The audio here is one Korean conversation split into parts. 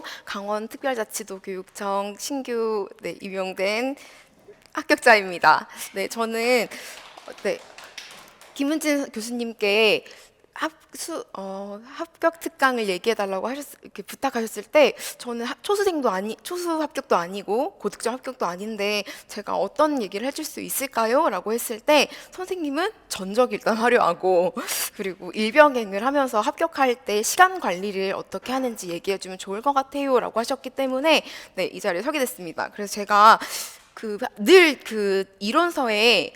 안녕하세요. 강원특별자치도교육청 신규 임용된 합격자입니다. 네, 저는 네, 김은진 교수님께 합격 특강을 얘기해달라고 이렇게 부탁하셨을 때 저는 초수 합격도 아니고 고득점 합격도 아닌데 제가 어떤 얘기를 해줄 수 있을까요? 라고 했을 때 선생님은 전적이 일단 화려하고 그리고 일병행을 하면서 합격할 때 시간 관리를 어떻게 하는지 얘기해주면 좋을 것 같아요 라고 하셨기 때문에 네, 이 자리에 서게 됐습니다. 그래서 제가 늘 이론서에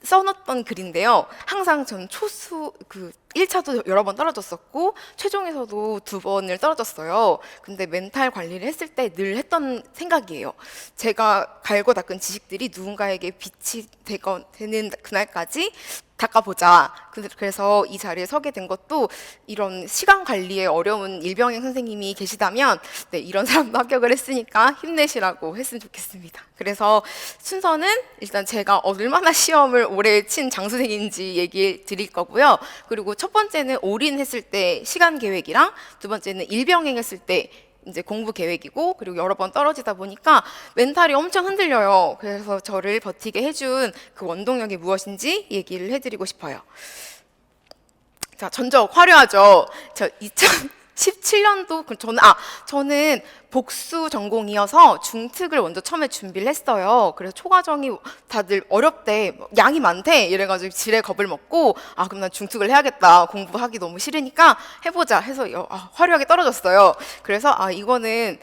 써놨던 글인데요. 항상 전 1차도 여러 번 떨어졌었고 최종에서도 2번을 떨어졌어요. 근데 멘탈 관리를 했을 때 늘 했던 생각이에요. 제가 갈고 닦은 지식들이 누군가에게 빛이 되는 그날까지 닦아보자. 그래서 이 자리에 서게 된 것도 이런 시간 관리에 어려운 일병행 선생님이 계시다면 네, 이런 사람도 합격을 했으니까 힘내시라고 했으면 좋겠습니다. 그래서 순서는 일단 제가 얼마나 시험을 오래 친 장수생인지 얘기 드릴 거고요. 그리고 첫 번째는 올인했을 때 시간 계획이랑 두 번째는 일병행 했을 때 이제 공부 계획이고 그리고 여러 번 떨어지다 보니까 멘탈이 엄청 흔들려요. 그래서 저를 버티게 해준 그 원동력이 무엇인지 얘기를 해드리고 싶어요. 자, 전적 화려하죠. 저 2017년도 저는 복수 전공이어서 중특을 먼저 처음에 준비를 했어요. 그래서 초과정이 다들 어렵대, 양이 많대 이래가지고 지레 겁을 먹고 그럼 난 중특을 해야겠다. 공부하기 너무 싫으니까 해보자 해서 화려하게 떨어졌어요. 그래서 이거는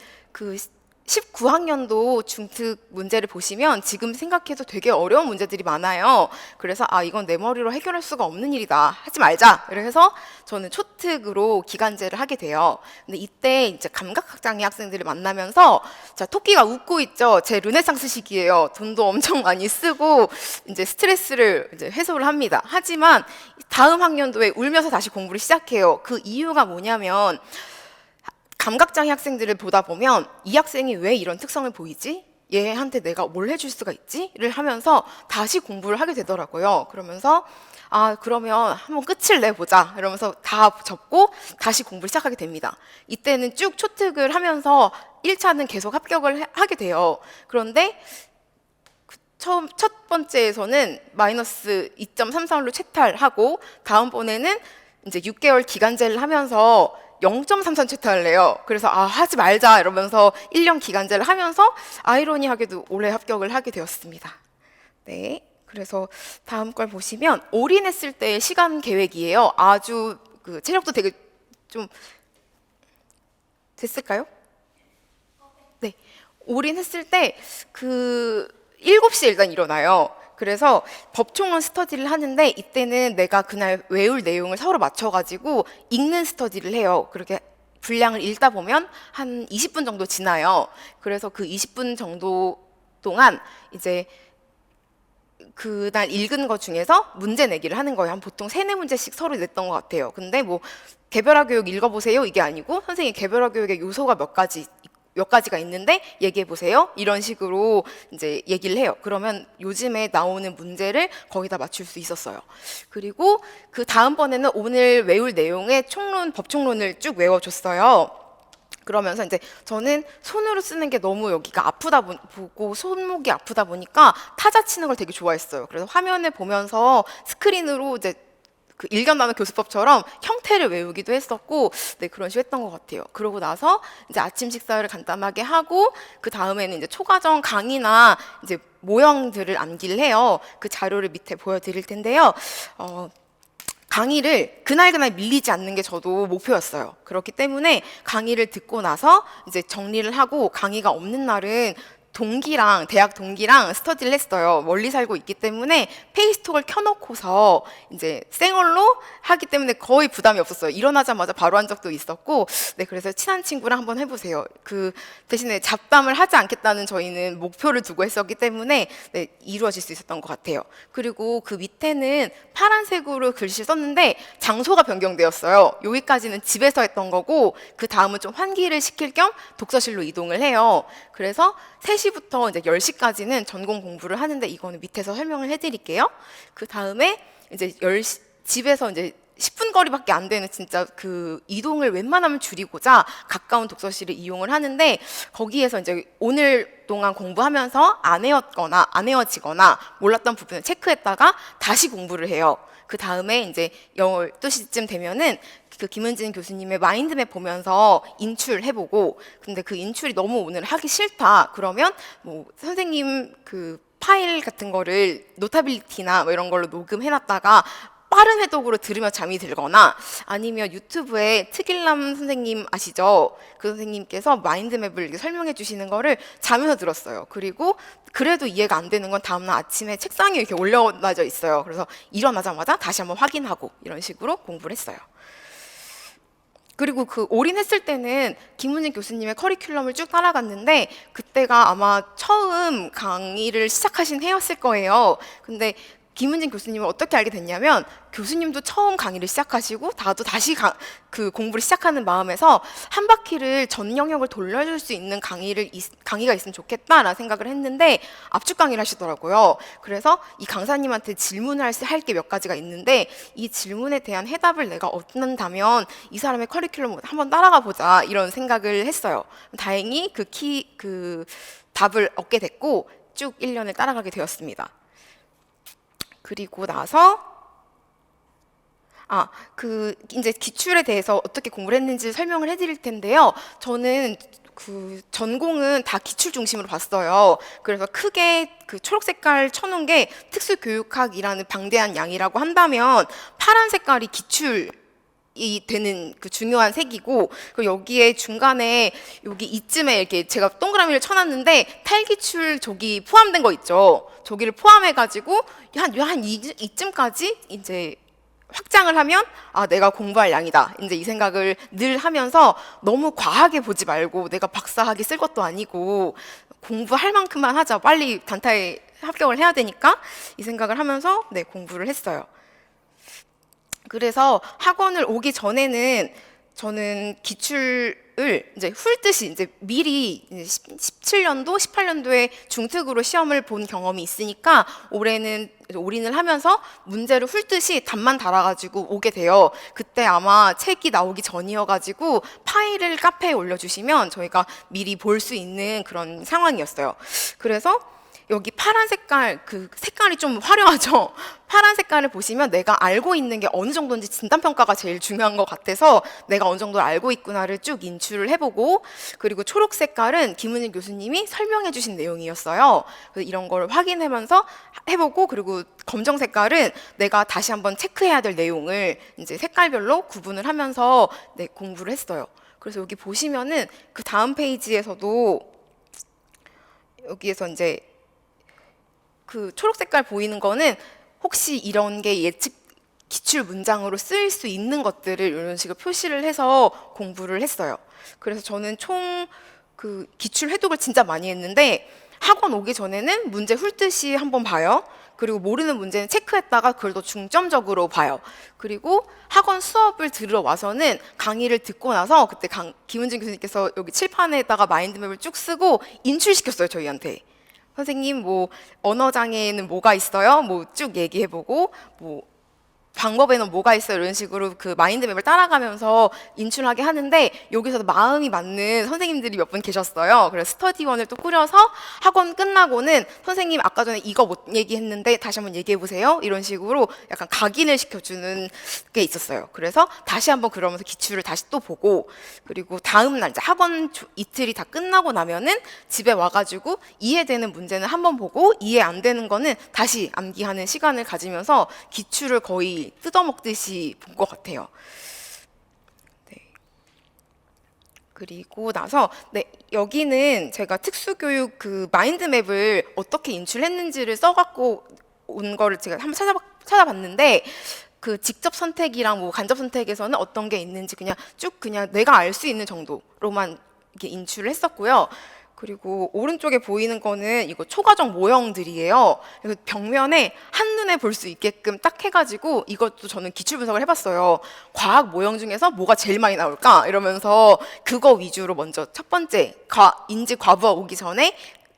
19학년도 중특 문제를 보시면 지금 생각해도 되게 어려운 문제들이 많아요. 그래서 이건 내 머리로 해결할 수가 없는 일이다. 하지 말자. 그래서 저는 초특으로 기간제를 하게 돼요. 근데 이때 이제 감각장애 학생들을 만나면서 자, 토끼가 웃고 있죠. 제 르네상스 시기예요. 돈도 엄청 많이 쓰고 이제 스트레스를 이제 해소를 합니다. 하지만 다음 학년도에 울면서 다시 공부를 시작해요. 그 이유가 뭐냐면 감각장애 학생들을 보다 보면 이 학생이 왜 이런 특성을 보이지? 얘한테 내가 뭘 해줄 수가 있지? 를 하면서 다시 공부를 하게 되더라고요. 그러면서 그러면 한번 끝을 내보자. 이러면서 다 접고 다시 공부를 시작하게 됩니다. 이때는 쭉 초특을 하면서 1차는 계속 합격을 하게 돼요. 그런데 첫 번째에서는 마이너스 2.33로 채탈하고 다음번에는 이제 6개월 기간제를 하면서 0.33 채탈을 해요. 그래서 하지 말자 이러면서 1년 기간제를 하면서 아이러니하게도 올해 합격을 하게 되었습니다. 네, 그래서 다음 걸 보시면 올인했을 때의 시간 계획이에요. 아주 체력도 되게 좀 됐을까요? 네, 올인했을 때 7시에 일단 일어나요. 그래서 법총론 스터디를 하는데 이때는 내가 그날 외울 내용을 서로 맞춰가지고 읽는 스터디를 해요. 그렇게 분량을 읽다 보면 한 20분 정도 지나요. 그래서 그 20분 정도 동안 이제 그날 읽은 것 중에서 문제 내기를 하는 거예요. 한 보통 3-4문제씩 서로 냈던 것 같아요. 근데 뭐 개별화 교육 읽어보세요 이게 아니고 선생님 개별화 교육의 요소가 몇 가지가 있는데 얘기해 보세요. 이런 식으로 이제 얘기를 해요. 그러면 요즘에 나오는 문제를 거기다 맞출 수 있었어요. 그리고 그 다음번에는 오늘 외울 내용의 법총론을 쭉 외워줬어요. 그러면서 이제 저는 손으로 쓰는 게 너무 여기가 보고 손목이 아프다 보니까 타자 치는 걸 되게 좋아했어요. 그래서 화면을 보면서 스크린으로 이제 일견 단어 교수법처럼 형태를 외우기도 했었고 네, 그런 식으로 했던 것 같아요. 그러고 나서 이제 아침 식사를 간단하게 하고 그 다음에는 이제 초과정 강의나 이제 모형들을 암기를 해요. 그 자료를 밑에 보여드릴 텐데요. 강의를 그날 밀리지 않는 게 저도 목표였어요. 그렇기 때문에 강의를 듣고 나서 이제 정리를 하고 강의가 없는 날은 대학 동기랑 스터디를 했어요. 멀리 살고 있기 때문에 페이스톡을 켜놓고서 이제 생얼로 하기 때문에 거의 부담이 없었어요. 일어나자마자 바로 한 적도 있었고, 네, 그래서 친한 친구랑 한번 해보세요. 대신에 잡담을 하지 않겠다는 저희는 목표를 두고 했었기 때문에 네, 이루어질 수 있었던 것 같아요. 그리고 그 밑에는 파란색으로 글씨 썼는데 장소가 변경되었어요. 여기까지는 집에서 했던 거고 그 다음은 좀 환기를 시킬 겸 독서실로 이동을 해요. 그래서 3시부터 이제 10시까지는 전공 공부를 하는데 이거는 밑에서 설명을 해드릴게요. 그 다음에 이제 집에서 이제 10분 거리밖에 안 되는 진짜 그 이동을 웬만하면 줄이고자 가까운 독서실을 이용을 하는데, 거기에서 이제 오늘 동안 공부하면서 안 외워지거나 몰랐던 부분을 체크했다가 다시 공부를 해요. 그 다음에 이제 12시쯤 되면은 그 김은진 교수님의 마인드맵 보면서 인출해보고, 근데 그 인출이 너무 오늘 하기 싫다 그러면 뭐 선생님 그 파일 같은 거를 노타빌리티나 뭐 이런 걸로 녹음해놨다가 빠른 회독으로 들으며 잠이 들거나, 아니면 유튜브에 특일남 선생님 아시죠? 그 선생님께서 마인드맵을 이렇게 설명해 주시는 거를 자면서 들었어요. 그리고 그래도 이해가 안 되는 건 다음날 아침에 책상에 이렇게 올려놔져 있어요. 그래서 일어나자마자 다시 한번 확인하고 이런 식으로 공부를 했어요. 그리고 그 올인했을 때는 김은진 교수님의 커리큘럼을 쭉 따라갔는데, 그때가 아마 처음 강의를 시작하신 해였을 거예요. 근데 김은진 교수님을 어떻게 알게 됐냐면, 교수님도 처음 강의를 시작하시고 나도 다시 그 공부를 시작하는 마음에서 한 바퀴를 전 영역을 돌려줄 수 있는 강의가 있으면 좋겠다라는 생각을 했는데 압축 강의를 하시더라고요. 그래서 이 강사님한테 질문을 할 게 몇 가지가 있는데, 이 질문에 대한 해답을 내가 얻는다면 이 사람의 커리큘럼 한번 따라가 보자 이런 생각을 했어요. 다행히 그 답을 얻게 됐고 쭉 1년을 따라가게 되었습니다. 그리고 나서 이제 기출에 대해서 어떻게 공부를 했는지 설명을 해드릴 텐데요. 저는 그 전공은 다 기출 중심으로 봤어요. 그래서 크게 그 초록 색깔 쳐놓은 게 특수교육학이라는 방대한 양이라고 한다면, 파란 색깔이 기출 이 되는 그 중요한 색이고, 그리고 여기에 중간에 여기 이쯤에 이렇게 제가 동그라미를 쳐놨는데 탈기출 저기 포함된 거 있죠. 저기를 포함해가지고 한 이쯤까지 이제 확장을 하면 내가 공부할 양이다. 이제 이 생각을 늘 하면서, 너무 과하게 보지 말고 내가 박사학위 쓸 것도 아니고 공부할 만큼만 하자. 빨리 단타에 합격을 해야 되니까 이 생각을 하면서 공부를 했어요. 그래서 학원을 오기 전에는 저는 기출을 이제 훑듯이 이제 미리 17년도, 18년도에 중특으로 시험을 본 경험이 있으니까 올해는 올인을 하면서 문제를 훑듯이 답만 달아가지고 오게 돼요. 그때 아마 책이 나오기 전이어가지고 파일을 카페에 올려주시면 저희가 미리 볼 수 있는 그런 상황이었어요. 그래서 여기 파란 색깔, 그 색깔이 좀 화려하죠? 파란 색깔을 보시면 내가 알고 있는 게 어느 정도인지 진단평가가 제일 중요한 것 같아서 내가 어느 정도 알고 있구나를 쭉 인출을 해보고, 그리고 초록 색깔은 김은진 교수님이 설명해 주신 내용이었어요. 그래서 이런 걸 확인하면서 해보고, 그리고 검정 색깔은 내가 다시 한번 체크해야 될 내용을 이제 색깔별로 구분을 하면서 공부를 했어요. 그래서 여기 보시면은 그 다음 페이지에서도 여기에서 이제 그 초록 색깔 보이는 거는 혹시 이런 게 예측 기출 문장으로 쓰일 수 있는 것들을 이런 식으로 표시를 해서 공부를 했어요. 그래서 저는 총 그 기출 회독을 진짜 많이 했는데, 학원 오기 전에는 문제 훑듯이 한번 봐요. 그리고 모르는 문제는 체크했다가 그걸 더 중점적으로 봐요. 그리고 학원 수업을 들으러 와서는 강의를 듣고 나서 그때 김은진 교수님께서 여기 칠판에다가 마인드맵을 쭉 쓰고 인출시켰어요, 저희한테. 선생님 뭐 언어 장애에는 뭐가 있어요? 뭐 쭉 얘기해보고, 뭐 방법에는 뭐가 있어요? 이런 식으로 그 마인드맵을 따라가면서 인출하게 하는데, 여기서도 마음이 맞는 선생님들이 몇 분 계셨어요. 그래서 스터디원을 또 꾸려서 학원 끝나고는 선생님 아까 전에 이거 못 얘기했는데 다시 한번 얘기해보세요. 이런 식으로 약간 각인을 시켜주는 게 있었어요. 그래서 다시 한번 그러면서 기출을 다시 또 보고, 그리고 다음 날 이제 학원 이틀이 다 끝나고 나면은 집에 와가지고 이해되는 문제는 한번 보고 이해 안 되는 거는 다시 암기하는 시간을 가지면서 기출을 거의 뜯어먹듯이 본 것 같아요. 그리고 나서 여기는 제가 특수교육 그 마인드맵을 어떻게 인출했는지를 써갖고 온 거를 제가 한번 찾아봤는데, 그 직접 선택이랑 뭐 간접 선택에서는 어떤 게 있는지 그냥 내가 알 수 있는 정도로만 이렇게 인출을 했었고요. 그리고 오른쪽에 보이는 거는 이거 초과정 모형들이에요. 그래서 벽면에 한눈에 볼 수 있게끔 딱 해가지고 이것도 저는 기출 분석을 해봤어요. 과학 모형 중에서 뭐가 제일 많이 나올까? 이러면서 그거 위주로 먼저 첫 번째 인지 과부하 오기 전에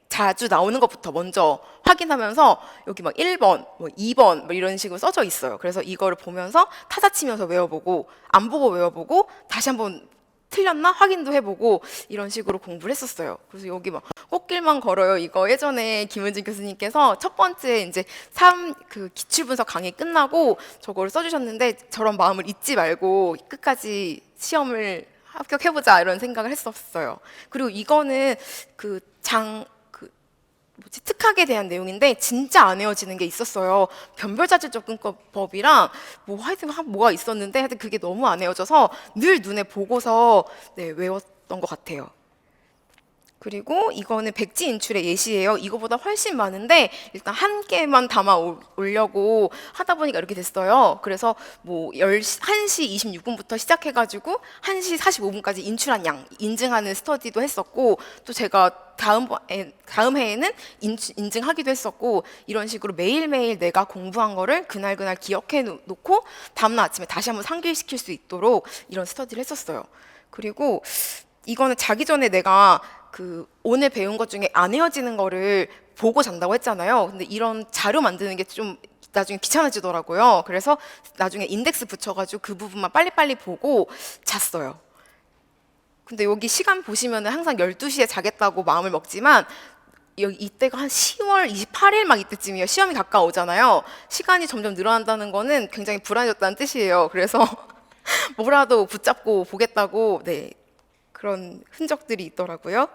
자주 나오는 것부터 먼저 확인하면서 여기 막 1번, 뭐 2번 뭐 이런 식으로 써져 있어요. 그래서 이거를 보면서 타자 치면서 외워보고 안 보고 외워보고 다시 한번 틀렸나 확인도 해보고 이런 식으로 공부를 했었어요. 그래서 여기 막 꽃길만 걸어요. 이거 예전에 김은진 교수님께서 첫 번째 이제 그 기출 분석 강의 끝나고 저거를 써주셨는데 저런 마음을 잊지 말고 끝까지 시험을 합격해보자 이런 생각을 했었어요. 그리고 이거는 특학에 대한 내용인데 진짜 안 외워지는 게 있었어요. 변별자질 접근법이랑 뭐 하여튼 뭐가 있었는데 하여튼 그게 너무 안 외워져서 늘 눈에 보고서 네, 외웠던 것 같아요. 그리고 이거는 백지 인출의 예시예요. 이거보다 훨씬 많은데 일단 한 개만 담아 오려고 하다 보니까 이렇게 됐어요. 그래서 뭐 1시 26분부터 시작해가지고 1시 45분까지 인출한 양 인증하는 스터디도 했었고 또 제가 다음 해에는 인증하기도 했었고 이런 식으로 매일매일 내가 공부한 거를 그날 기억해 놓고 다음날 아침에 다시 한번 상기시킬 수 있도록 이런 스터디를 했었어요. 그리고 이거는 자기 전에 내가 오늘 배운 것 중에 안 외워지는 거를 보고 잔다고 했잖아요. 근데 이런 자료 만드는 게 좀 나중에 귀찮아지더라고요. 그래서 나중에 인덱스 붙여가지고 그 부분만 빨리빨리 보고 잤어요. 근데 여기 시간 보시면은 항상 12시에 자겠다고 마음을 먹지만 이때가 한 10월 28일 막 이때쯤이에요. 시험이 가까우잖아요. 시간이 점점 늘어난다는 거는 굉장히 불안해졌다는 뜻이에요. 그래서 뭐라도 붙잡고 보겠다고 네, 그런 흔적들이 있더라고요.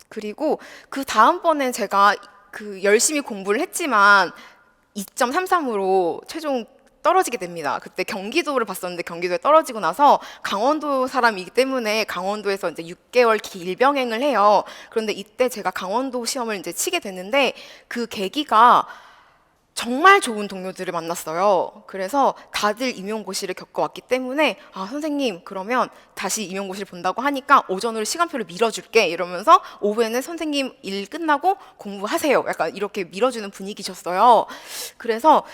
그리고 그 다음번엔 제가 열심히 공부를 했지만 2.33으로 최종 떨어지게 됩니다. 그때 경기도를 봤었는데 경기도에 떨어지고 나서 강원도 사람이기 때문에 강원도에서 이제 6개월 길병행을 해요. 그런데 이때 제가 강원도 시험을 이제 치게 됐는데 그 계기가 정말 좋은 동료들을 만났어요. 그래서 다들 임용고시를 겪어왔기 때문에 아 선생님 그러면 다시 임용고시를 본다고 하니까 오전으로 시간표를 밀어줄게 이러면서 오후에는 선생님 일 끝나고 공부하세요. 약간 이렇게 밀어주는 분위기셨어요. 그래서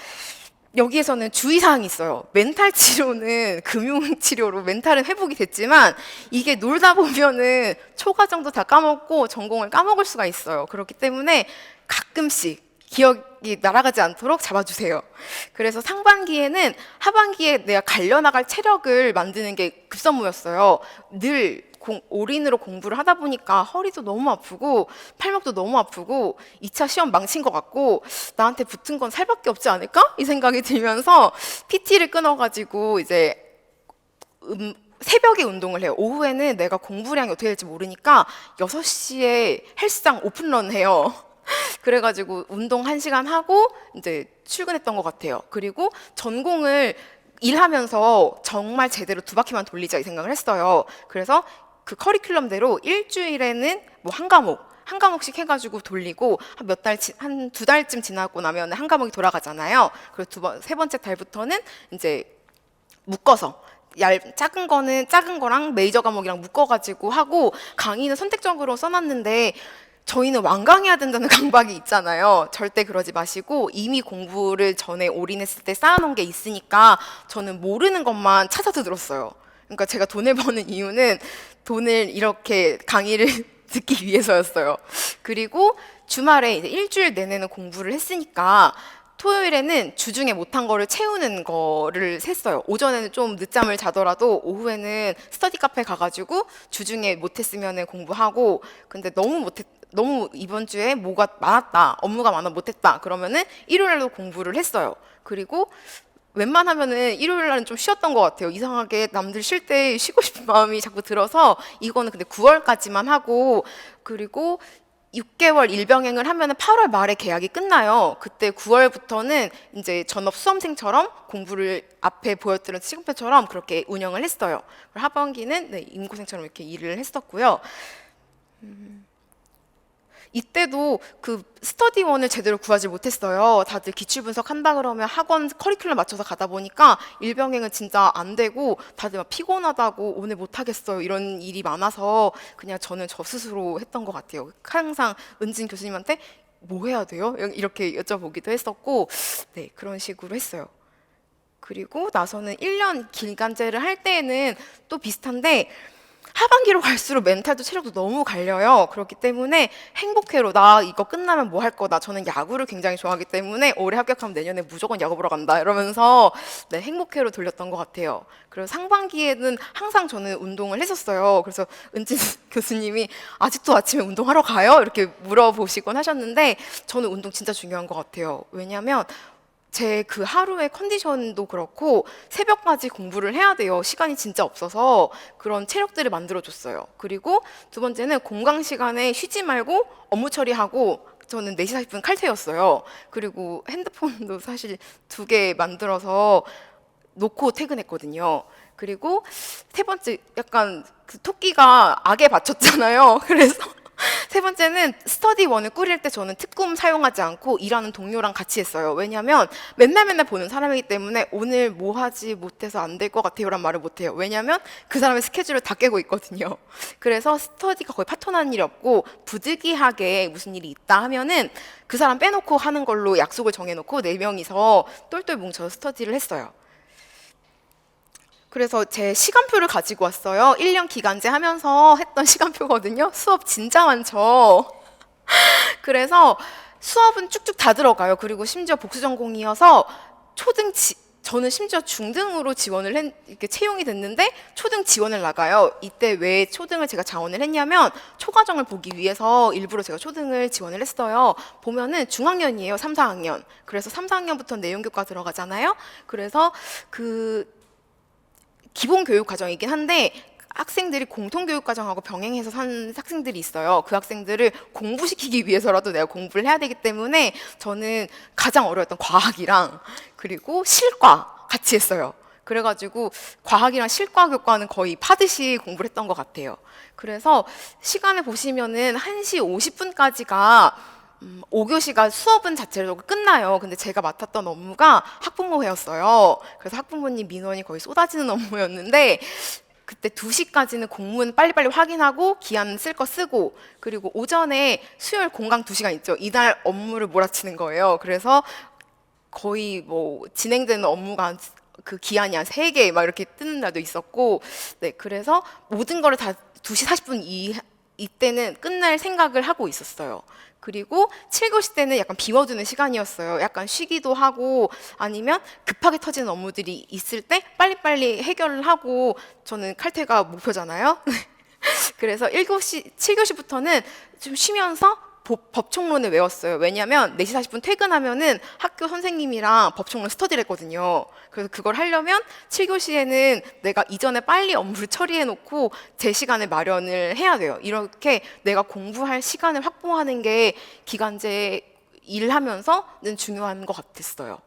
여기에서는 주의사항이 있어요. 멘탈 치료는 금융치료로 멘탈은 회복이 됐지만 이게 놀다 보면은 초과정도 다 까먹고 전공을 까먹을 수가 있어요. 그렇기 때문에 가끔씩 기억이 날아가지 않도록 잡아주세요. 그래서 상반기에는 하반기에 내가 갈려나갈 체력을 만드는 게 급선무였어요. 늘 올인으로 공부를 하다 보니까 허리도 너무 아프고 팔목도 너무 아프고 2차 시험 망친 것 같고 나한테 붙은 건 살밖에 없지 않을까? 이 생각이 들면서 PT를 끊어가지고 이제 새벽에 운동을 해요. 오후에는 내가 공부량이 어떻게 될지 모르니까 6시에 헬스장 오픈런 해요. 그래가지고 운동 1시간 하고 이제 출근했던 것 같아요. 그리고 전공을 일하면서 정말 제대로 2바퀴만 돌리자 이 생각을 했어요. 그래서 그 커리큘럼대로 일주일에는 뭐 한 과목씩 해가지고 돌리고 한 2달쯤 지나고 나면 한 과목이 돌아가잖아요. 그리고 세 번째 달부터는 이제 묶어서 작은 거랑 메이저 과목이랑 묶어가지고 하고 강의는 선택적으로 써놨는데 저희는 완강해야 된다는 강박이 있잖아요. 절대 그러지 마시고 이미 공부를 전에 올인했을 때 쌓아놓은 게 있으니까 저는 모르는 것만 찾아서 들었어요. 그러니까 제가 돈을 버는 이유는 돈을 이렇게 강의를 듣기 위해서였어요. 그리고 주말에 이제 일주일 내내는 공부를 했으니까 토요일에는 주중에 못한 거를 채우는 거를 셌어요. 오전에는 좀 늦잠을 자더라도 오후에는 스터디 카페 가가지고 주중에 못했으면 공부하고 근데 너무 이번 주에 뭐가 많았다, 업무가 많아 못했다 그러면은 일요일날도 공부를 했어요. 그리고 웬만하면은 일요일 날은 좀 쉬었던 것 같아요. 이상하게 남들 쉴 때 쉬고 싶은 마음이 자꾸 들어서 이거는 근데 9월까지만 하고 그리고 6개월 일병행을 하면은 8월 말에 계약이 끝나요. 그때 9월부터는 이제 전업 수험생처럼 공부를 앞에 보여드린 시간표처럼 그렇게 운영을 했어요. 하반기는 네, 임고생처럼 이렇게 일을 했었고요. 이때도 그 스터디원을 제대로 구하지 못했어요. 다들 기출 분석한다 그러면 학원 커리큘럼 맞춰서 가다 보니까 일병행은 진짜 안 되고 다들 막 피곤하다고 오늘 못하겠어요 이런 일이 많아서 그냥 저는 저 스스로 했던 것 같아요. 항상 은진 교수님한테 뭐 해야 돼요? 이렇게 여쭤보기도 했었고 네 그런 식으로 했어요. 그리고 나서는 1년 기간제를 할 때에는 또 비슷한데 하반기로 갈수록 멘탈도 체력도 너무 갈려요. 그렇기 때문에 행복회로 나 이거 끝나면 뭐 할 거다. 저는 야구를 굉장히 좋아하기 때문에 올해 합격하면 내년에 무조건 야구 보러 간다. 이러면서 네, 행복회로 돌렸던 것 같아요. 그리고 상반기에는 항상 저는 운동을 했었어요. 그래서 은진 교수님이 아직도 아침에 운동하러 가요? 이렇게 물어보시곤 하셨는데 저는 운동 진짜 중요한 것 같아요. 왜냐하면 제 그 하루의 컨디션도 그렇고 새벽까지 공부를 해야 돼요. 시간이 진짜 없어서 그런 체력들을 만들어줬어요. 그리고 두 번째는 공강 시간에 쉬지 말고 업무 처리하고 저는 4시 40분 칼퇴였어요. 그리고 핸드폰도 사실 2개 만들어서 놓고 퇴근했거든요. 그리고 세 번째 약간 그 토끼가 악에 받쳤잖아요. 그래서 세 번째는 스터디원을 꾸릴 때 저는 특금 사용하지 않고 일하는 동료랑 같이 했어요. 왜냐면 맨날 보는 사람이기 때문에 오늘 뭐 하지 못해서 안 될 것 같아요 란 말을 못해요. 왜냐면 그 사람의 스케줄을 다 깨고 있거든요. 그래서 스터디가 거의 파토나는 일이 없고 부득이하게 무슨 일이 있다 하면은 그 사람 빼놓고 하는 걸로 약속을 정해놓고 4명이서 똘똘 뭉쳐서 스터디를 했어요. 그래서 제 시간표를 가지고 왔어요. 1년 기간제 하면서 했던 시간표거든요. 수업 진짜 많죠. 그래서 수업은 쭉쭉 다 들어가요. 그리고 심지어 복수 전공이어서 저는 심지어 중등으로 이렇게 채용이 됐는데 초등 지원을 나가요. 이때 왜 초등을 제가 자원을 했냐면 초과정을 보기 위해서 일부러 제가 초등을 지원을 했어요. 보면은 중학년이에요. 3, 4학년. 그래서 3, 4학년부터 내용교과 들어가잖아요. 그래서 그 기본 교육 과정이긴 한데 학생들이 공통교육 과정하고 병행해서 사는 학생들이 있어요. 그 학생들을 공부시키기 위해서라도 내가 공부를 해야 되기 때문에 저는 가장 어려웠던 과학이랑 그리고 실과 같이 했어요. 그래가지고 과학이랑 실과 교과는 거의 파듯이 공부를 했던 것 같아요. 그래서 시간을 보시면은 1시 50분까지가 5교시가 수업은 자체로 끝나요. 근데 제가 맡았던 업무가 학부모회였어요. 그래서 학부모님 민원이 거의 쏟아지는 업무였는데 그때 2시까지는 공문 빨리빨리 확인하고 기한 쓸 거 쓰고 그리고 오전에 수요일 공강 2시간 있죠. 이날 업무를 몰아치는 거예요. 그래서 거의 뭐 진행되는 업무가 그 기한이 한 3개 막 이렇게 뜨는 날도 있었고 네, 그래서 모든 거를 다 2시 40분 이때는 끝날 생각을 하고 있었어요. 그리고 7교시 때는 약간 비워두는 시간이었어요. 약간 쉬기도 하고 아니면 급하게 터지는 업무들이 있을 때 빨리빨리 해결을 하고 저는 칼퇴가 목표잖아요. 그래서 7교시부터는 좀 쉬면서 법총론을 외웠어요. 왜냐면 4시 40분 퇴근하면은 학교 선생님이랑 법총론 스터디를 했거든요. 그래서 그걸 하려면 7교시에는 내가 이전에 빨리 업무를 처리해 놓고 제 시간을 마련을 해야 돼요. 이렇게 내가 공부할 시간을 확보하는 게 기간제 일하면서는 중요한 것 같았어요.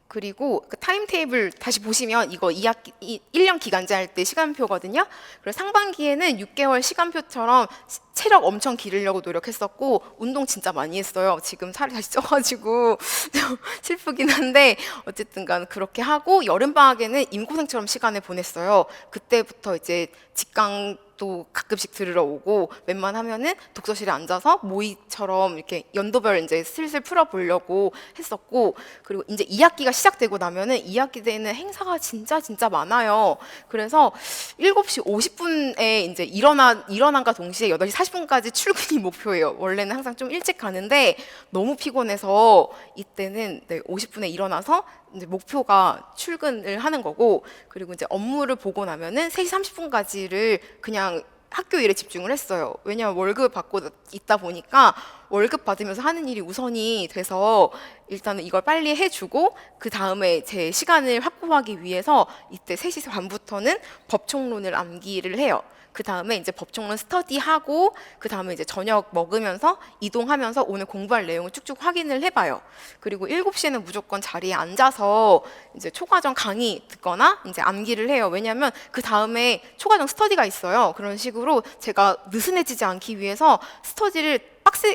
그리고 그 타임테이블 다시 보시면 이거 1년 기간제 할 때 시간표거든요. 그리고 상반기에는 6개월 시간표처럼 체력 엄청 기르려고 노력했었고 운동 진짜 많이 했어요. 지금 살이 다시 쪄가지고 좀 슬프긴 한데 어쨌든 간 그렇게 하고 여름방학에는 임고생처럼 시간을 보냈어요. 그때부터 이제 직강도 가끔씩 들으러 오고 웬만하면은 독서실에 앉아서 모의처럼 이렇게 연도별 이제 슬슬 풀어보려고 했었고 그리고 이제 2학기가 시작되고 나면은 2학기 때는 행사가 진짜 많아요. 그래서 7시 50분에 이제 일어난과 동시에 8시 40분까지 출근이 목표예요. 원래는 항상 좀 일찍 가는데 너무 피곤해서 이때는 네, 50분에 일어나서 이제 목표가 출근을 하는 거고 그리고 이제 업무를 보고 나면은 3시 30분까지를 그냥 학교 일에 집중을 했어요. 왜냐하면 월급 받고 있다 보니까 월급 받으면서 하는 일이 우선이 돼서 일단은 이걸 빨리 해주고 그 다음에 제 시간을 확보하기 위해서 이때 3시 반부터는 법총론을 암기를 해요. 그 다음에 이제 법총론 스터디하고 그 다음에 이제 저녁 먹으면서 이동하면서 오늘 공부할 내용을 쭉쭉 확인을 해봐요. 그리고 7시에는 무조건 자리에 앉아서 이제 초과정 강의 듣거나 이제 암기를 해요. 왜냐하면 그 다음에 초과정 스터디가 있어요. 그런 식으로 제가 느슨해지지 않기 위해서 스터디를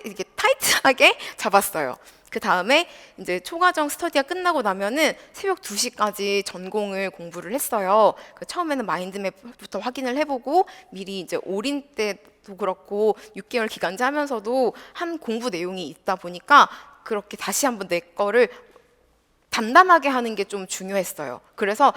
이렇게 타이트하게 잡았어요. 그 다음에 이제 초과정 스터디가 끝나고 나면은 새벽 2시까지 전공을 공부를 했어요. 처음에는 마인드맵부터 확인을 해보고 미리 이제 올인 때도 그렇고 6개월 기간제 하면서도 한 공부 내용이 있다 보니까 그렇게 다시 한번 내 거를 단단하게 하는 게 좀 중요했어요. 그래서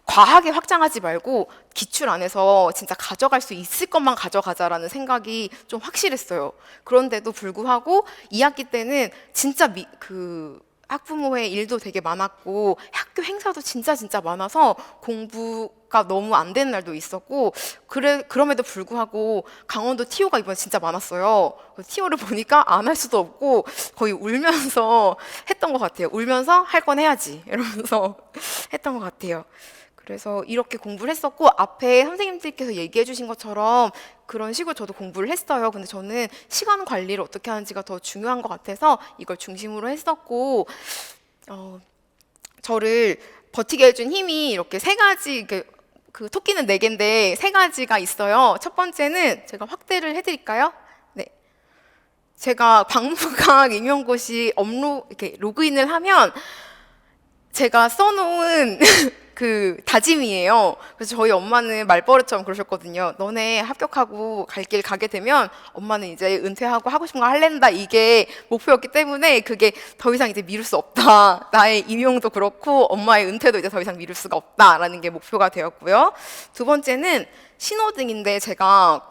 과하게 확장하지 말고 기출 안에서 진짜 가져갈 수 있을 것만 가져가자라는 생각이 좀 확실했어요. 그런데도 불구하고 2학기 때는 진짜 학부모의 일도 되게 많았고 학교 행사도 진짜 많아서 공부가 너무 안 되는 날도 있었고 그럼에도 불구하고 강원도 TO가 이번에 진짜 많았어요. TO를 보니까 안 할 수도 없고 거의 울면서 했던 것 같아요. 울면서 할 건 해야지 이러면서 했던 것 같아요. 그래서 이렇게 공부를 했었고 앞에 선생님들께서 얘기해 주신 것처럼 그런 식으로 저도 공부를 했어요. 근데 저는 시간 관리를 어떻게 하는지가 더 중요한 것 같아서 이걸 중심으로 했었고 저를 버티게 해준 힘이 이렇게 세 가지 그 토끼는 네 개인데 세 가지가 있어요. 첫 번째는 제가 확대를 해드릴까요? 네, 제가 박물관 임용고시 이렇게 로그인을 하면 제가 써놓은 그 다짐이에요. 그래서 저희 엄마는 말버릇처럼 그러셨거든요. 너네 합격하고 갈 길 가게 되면 엄마는 이제 은퇴하고 하고 싶은 거 할랜다. 이게 목표였기 때문에 그게 더 이상 이제 미룰 수 없다. 나의 임용도 그렇고 엄마의 은퇴도 이제 더 이상 미룰 수가 없다라는 게 목표가 되었고요. 두 번째는 신호등인데 제가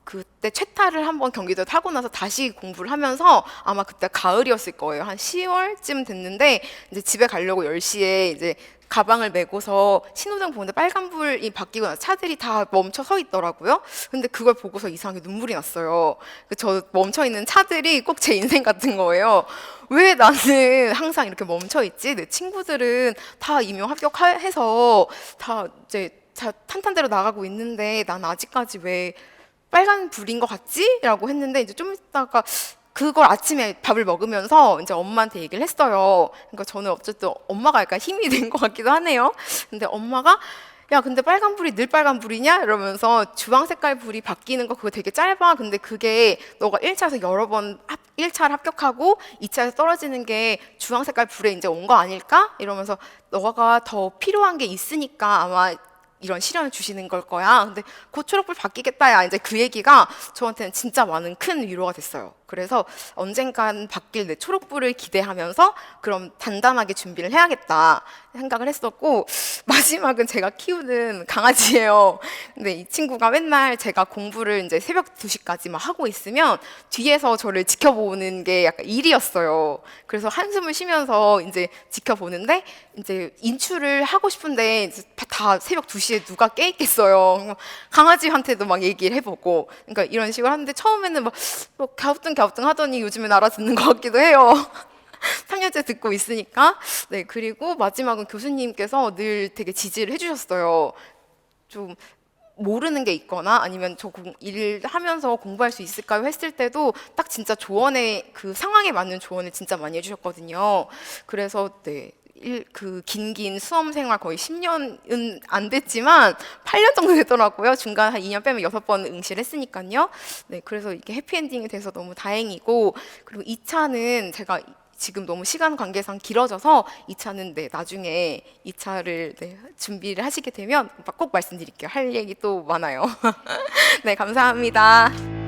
그때 최타를 한번 경기도 타고 나서 다시 공부를 하면서 아마 그때 가을이었을 거예요. 한 10월쯤 됐는데 이제 집에 가려고 10시에 이제 가방을 메고서 신호등 보는데 빨간불이 바뀌고 나서 차들이 다 멈춰 서 있더라고요. 근데 그걸 보고서 이상하게 눈물이 났어요. 저 멈춰 있는 차들이 꼭 제 인생 같은 거예요. 왜 나는 항상 이렇게 멈춰 있지? 내 친구들은 다 임용 합격해서 다 이제 탄탄대로 나가고 있는데 난 아직까지 왜 빨간 불인 것 같지? 라고 했는데 이제 좀 있다가 그걸 아침에 밥을 먹으면서 이제 엄마한테 얘기를 했어요. 그러니까 저는 어쨌든 엄마가 약간 힘이 된 것 같기도 하네요. 근데 엄마가 야, 근데 빨간 불이 늘 빨간 불이냐? 이러면서 주황 색깔 불이 바뀌는 거 그거 되게 짧아. 근데 그게 너가 1차에서 여러 번 1차를 합격하고 2차에서 떨어지는 게 주황 색깔 불에 이제 온 거 아닐까? 이러면서 너가 더 필요한 게 있으니까 아마 이런 시련을 주시는 걸 거야. 근데 곧 초록불 바뀌겠다. 야, 이제 그 얘기가 저한테는 진짜 많은 큰 위로가 됐어요. 그래서 언젠간 바뀔 내 초록불을 기대하면서 그럼 단단하게 준비를 해야겠다 생각을 했었고 마지막은 제가 키우는 강아지예요. 근데 이 친구가 맨날 제가 공부를 이제 새벽 2시까지 막 하고 있으면 뒤에서 저를 지켜보는 게 약간 일이었어요. 그래서 한숨을 쉬면서 이제 지켜보는데 이제 인출을 하고 싶은데 이제 다 새벽 2시에 누가 깨 있겠어요. 강아지한테도 막 얘기를 해보고 그러니까 이런 식으로 하는데 처음에는 뭐 갸우뚱 하더니 요즘엔 알아듣는 것 같기도 해요. 3년째 듣고 있으니까. 네, 그리고 마지막은 교수님께서 늘 되게 지지를 해주셨어요. 좀 모르는 게 있거나 아니면 저 일하면서 공부할 수 있을까요? 했을 때도 딱 진짜 그 상황에 맞는 조언을 진짜 많이 해주셨거든요. 그래서 네. 그 긴 수험 생활 거의 10년은 안 됐지만 8년 정도 되더라고요. 중간 한 2년 빼면 6번 응시를 했으니까요. 네, 그래서 이게 해피엔딩이 돼서 너무 다행이고 그리고 2차는 제가 지금 너무 시간 관계상 길어져서 2차는 네, 나중에 2차를 네, 준비를 하시게 되면 꼭 말씀드릴게요. 할 얘기 또 많아요. 네, 감사합니다.